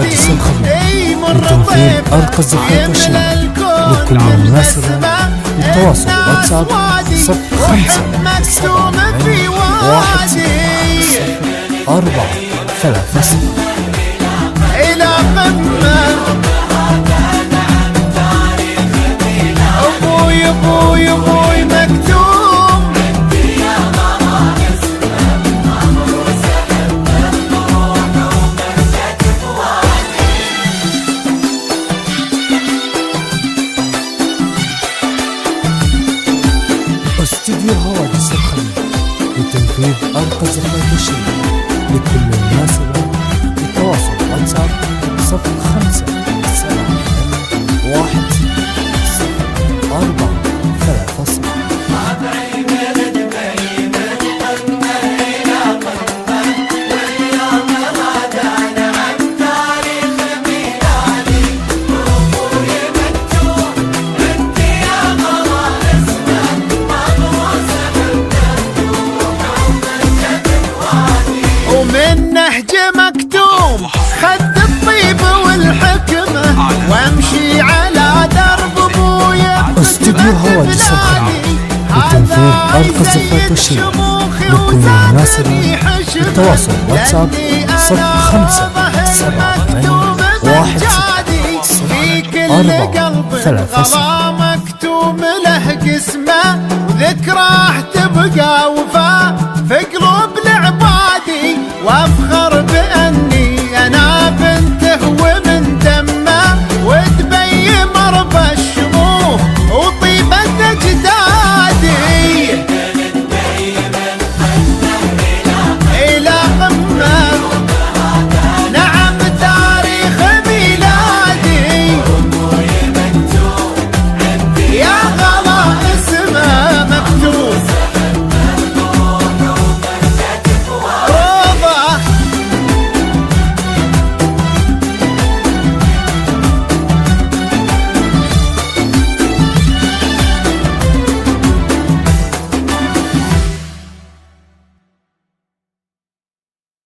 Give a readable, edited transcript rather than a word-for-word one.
حوادث الخبير لتنفيذ أرقى الزفاف والشيء لكل المناسبة للتواصل واتساب 0571 إلى قمة أبوي أبوي أبوي مكتوم استديو حوادث الخبير لتنفيذ أرقى الزفاف والشيء لكل مناسبة للتواصل واتساب 0571 ومن نهج مكتوم خد الطيب والحكمة وامشي على درب ابويا استديو حوادث الخبير لتنفيذ أرقى الزفاف والشيء لكل مناسبة للتواصل واتساب 0571 4 3 مكتوم له قسمه وذكرى